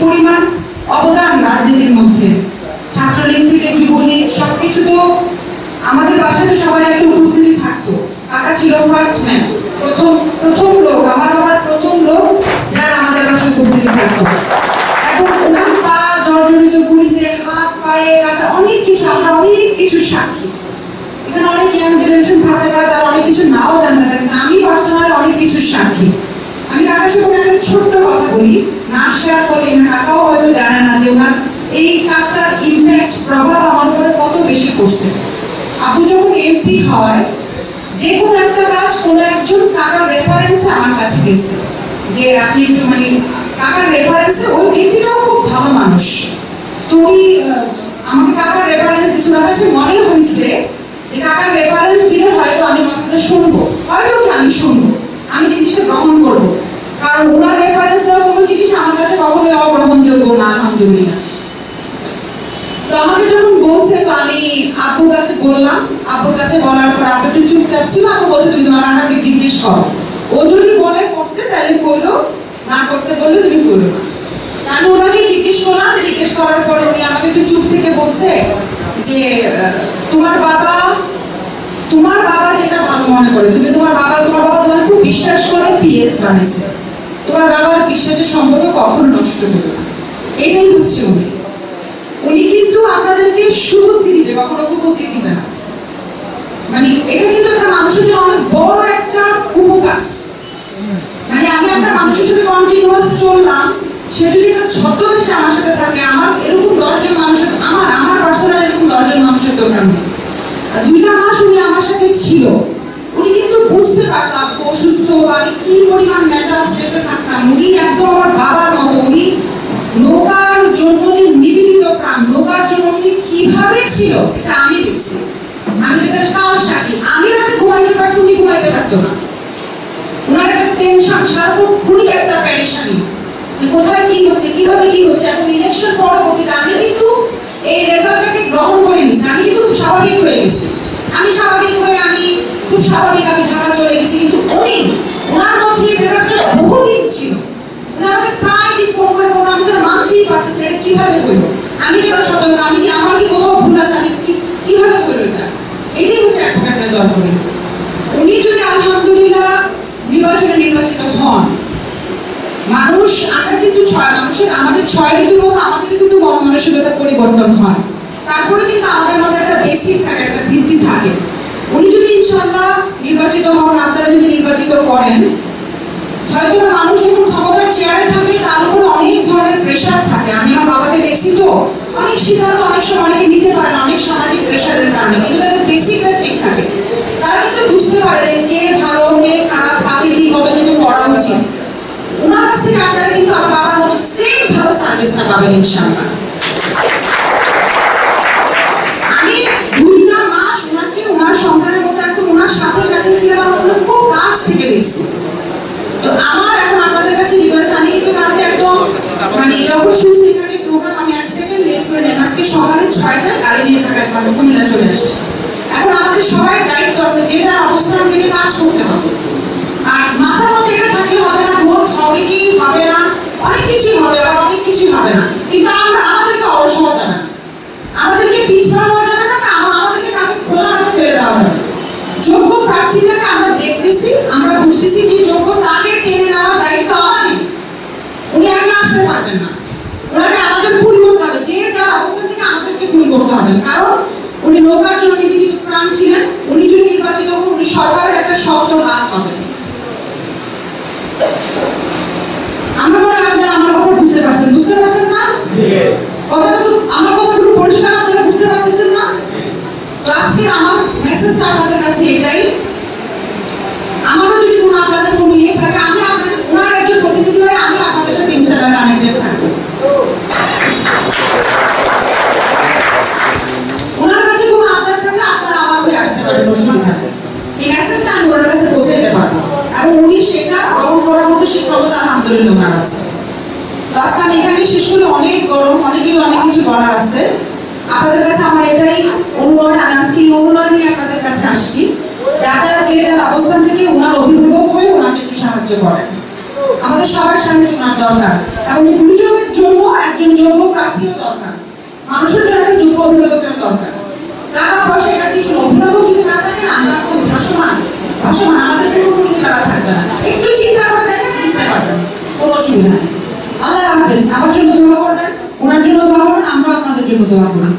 পরিমাণ অবদান রাজনীতির মধ্যে, ছাত্রলীগ থেকে যুবলীগ সবকিছু, তো আমাদের বাসায় তো সবার একটা উপস্থিতি থাকতো। কাকা ছিল ফার্স্ট ম্যান, প্রথম লোক, আমার বাবার প্রথম লোক যারা আমাদের বাসায় উপস্থিতি থাকতো। এখন ওনার পা জর্জরিত, গুলিতে হাত পায়ে কাটা, অনেক কিছু, আমরা অনেক কিছু সাক্ষী। এখানে অনেক ইয়াং জেনারেশন থাকতে পারে, তারা অনেক কিছু নাও জানতে পারে, কিন্তু আমি পার্সোনালি অনেক কিছু সাক্ষী। আমি কাকার সঙ্গে একটা ছোট্ট কথা বলি, না শেয়ার করি না, কাকাও হয়তো জানে না যে ওনার এই কাজটার ইম্প্যাক্ট, প্রভাব আমার উপরে কত বেশি পড়ছে। আব্বু যখন এমপি হয়, যে কোনো একটা কাজ কোনো একজন কাকার রেফারেন্সে আমার কাছে গেছে, যে আপনি একটু মানে কাকার রেফারেন্সে, ওই ব্যক্তিটাও খুব ভালো মানুষ, তুমি আমাকে কাকার রেফারেন্স দিচ্ছ। আমার কাছে মনে হয়েছে যে কাকার রেফারেন্স দিলে হয়তো আমি কথাটা শুনবো, হয়তো কি আমি শুনবো, আমি জিনিসটা গ্রহণ করবো, কারণ ওনার রেফারেন্স দেওয়া কোনো জিনিস আমার কাছে কখনোই অগ্রহণযোগ্য না, আলহামদুলিল্লাহ। তো আমাকে যখন বলছে, তো আমি আব্বুর কাছে বললাম, আব্বুর কাছে বলার পর আব্বু একটু চুপচাপ ছিল। আব্বু বলছে তুমি তোমার কাকাকে জিজ্ঞেস করো, ও যদি বলে করতে তাহলে করো, না করতে বললে তুমি করো না। আমি ওনাকে জিজ্ঞেস করলাম, জিজ্ঞেস করার পরে উনি আমাকে একটু চুপ থেকে বলছে যে তোমার বাবা যেটা ভালো মনে করে, তোমার বাবা তোমার খুব বিশ্বাস করে পিএস বানিয়েছে, তোমার বাবার বিশ্বাসের সম্পর্ক কখনো নষ্ট হলো না। এটাই হচ্ছে উনি কিন্তু আপনাদেরকে সুবুদ্ধি দিবে, কখনো কুবুদ্ধি দিবে না। মানে এটা কিন্তু একটা মানুষের জন্য অনেক বড় একটা উপকার। মানে আমি একটা মানুষের সাথে কন্টিনিউয়াস চললাম, সে যদি একটা ছদ্মবেশে আমার সাথে থাকে, আমার এরকম 10 জন মানুষের, আমার পার্সোনাল এরকম 10 জন মানুষের দরকার নেই। 2টা মাস উনি আমার সাথে ছিল, উনি কিন্তু বুঝতে পারতো আপু অসুস্থ, আমি কি পরিমাণ মেন্টাল স্ট্রেসে থাকতাম। উনি একদম আমার বাবার মতো। উনি নৌকার জন্য যে নিবেদিত প্রাণ, নৌকার জন্য উনি যে কিভাবে ছিল, এটা আমি দেখছি, আমি এটার কাল সাক্ষী। আমি রাতে ঘুমাইতে পারছি, উনি ঘুমাইতে পারতো না। ওনার একটা টেনশন, সারাক্ষণ একটা প্যারেশানি, যে কোথায় কি হচ্ছে, কিভাবে কি হচ্ছে। এখন ইলেকশন পরবর্তীতে আমি কিন্তু এই রেজাল্টটাকে গ্রহণ করে নিয়েছি, আমি কিন্তু খুব স্বাভাবিক হয়ে গেছি। আমি খুব স্বাভাবিক, আমি ঢাকা চলে গেছি। কিন্তু ওনার মধ্যে এই ব্যাপারটা বহুদিন ছিল। উনি আমাকে প্রায় দিন ফোন করে বলতো, আমি তো মানতেই পারতেছি এটা কিভাবে হইলো, আমি কেন সতর্ক, আমার কি কোথাও ভুল আছে, আমি কিভাবে হইলো এটা। এটাই হচ্ছে অ্যাডভোকেট রেজাল্ট করি। উনি যদি আলহামদুলিল্লাহ নির্বাচিত হন, মানুষ, আমরা কিন্তু আমাদের 6 ঋতুর মতো আমাদের কিন্তু মন মানসিকতার পরিবর্তন হয়। তারপরে কিন্তু আমাদের মধ্যে একটা বেসিক থাকে, একটা ভিত্তি থাকে। উনি যদি ইনশাআল্লাহ নির্বাচিত হন, আপনারা যদি নির্বাচিত করেন, হয়তো মানুষ যখন ক্ষমতার চেয়ারে থাকে তার উপরে অনেক ধরনের প্রেশার থাকে। আমি আমার বাবাকে দেখছি, তো অনেক সিদ্ধান্ত অনেক সময় অনেকে নিতে পারে না, অনেক সামাজিক প্রেশারের কারণে, কিন্তু তাদের বেসিকটা ঠিক থাকে। তারা কিন্তু বুঝতে পারে যে কে ভালো, কে খারাপ, কাকে কি কতটুকু করা উচিত। ওনার কাছ থেকে আপনারা কিন্তু আমার বাবার মতো সেম ভালো সার্ভিসটা পাবেন ইনশাআল্লাহ। আমি 2টা মাস ওনাকে ওনার সন্তানের মতো একদম ওনার সাথে ছিলাম, আমরা খুব কাছ থেকে দেখছি। তো আমার এখন আপনাদের কাছে রিকোয়েস্ট, আমি কিন্তু কালকে একদম মানে যখন শুনছি এখানে প্রোগ্রাম, আমি 1 সেকেন্ড লেট করে নেন। আজকে সকালে 6টায় গাড়ি নিয়ে থাকা একবার কুমিল্লা চলে আসছে। এখন আমাদের সবাই দায়িত্ব আছে, যে যার অবস্থান থেকে কাজ করতে হবে। আর মাথার মধ্যে এটা থাকলে হবে না ভোট হবে কি হবে না, অনেক কিছুই হবে, আবার অনেক কিছুই হবে না। কিন্তু আমাদেরকে অলস হওয়া যাবে না, আমাদেরকে পিছপা হওয়া যাবে না, আমাদেরকে কাউকে খোলা হাতে ফেলে দেওয়া যাবে না। যোগ্য প্রার্থীটাকে আমরা দেখতেছি, আমরা বুঝতেছি কি যোগ্য, তাকে টেনে নেওয়ার দায়িত্ব আমাদের। উনি আগে আসতে পারবেন না, ওনাকে আমাদের ভুল করতে হবে, যে যার অবস্থান থেকে আমাদেরকে ভুল করতে হবে। কারণ উনি নৌকার জন্য নিবেদিত প্রাণ ছিলেন। উনি যদি নির্বাচিত হন, উনি সরকারের একটা শক্ত হাত পাবেন। আমরা মনে হয় আপনারা আমার কথা বুঝতে পারছেন না? কথাটা তো আমার কথাগুলো পরিষ্কার, আপনারা বুঝতে পারতেছেন না? তো আজকে আমার মেসেজটা আপনাদের কাছে এটাই, আমারও যদি আপনাদের কোনো ইয়ে থাকে, আমি আপনাদের ওনার একজন প্রতিনিধি হয়ে আমি আপনাদের সাথে ইনশাআল্লাহ কানেক্টেড থাকবো। ওনার কাছে কোনো আবদার থাকলে আপনারা আমার হয়ে আসতে পারেন, অসুবিধা নেই। এই মেসেজটা আমি ওনার কাছে পৌঁছে দিতে পারবো, এবং উনি সেটা গ্রহণ করার মতো শিক্ষকতা আলহামদুলিল্লাহ ওনার আছে। তো আজকে আমি এখানেই শেষ করে, অনেক গরম, অনেকেরই অনেক কিছু বলার আছে। আপনাদের কাছে আমার এটাই অনুরোধ, আমি আজকে এই অনুরোধ নিয়ে আপনাদের কাছে আসছি, যে আপনারা যে যার অবস্থান থেকে ওনার অভিভাবক হয়ে ওনাকে একটু সাহায্য করেন। আমাদের সবার সাহায্য ওনার দরকার, এবং এই গুরুজনের জন্য একজন যোগ্য প্রার্থীও দরকার, মানুষের জন্য একটা যোগ্য অভিভাবকের দরকার। টাকা পয়সা এটা কিছু অভিভাবক যদি না থাকেন আমরা খুব ভাসমান আমাদের কোনো কর্মীরা থাকবে না। একটু চিন্তা করে দেখেন, বুঝতে পারবেন, কোনো অসুবিধা নেই। আল্লাহ হাফেজ। আমার জন্য দোয়া করবেন, ওনার জন্য দোয়া করবেন, আমরা আপনাদের জন্য দোয়া করি।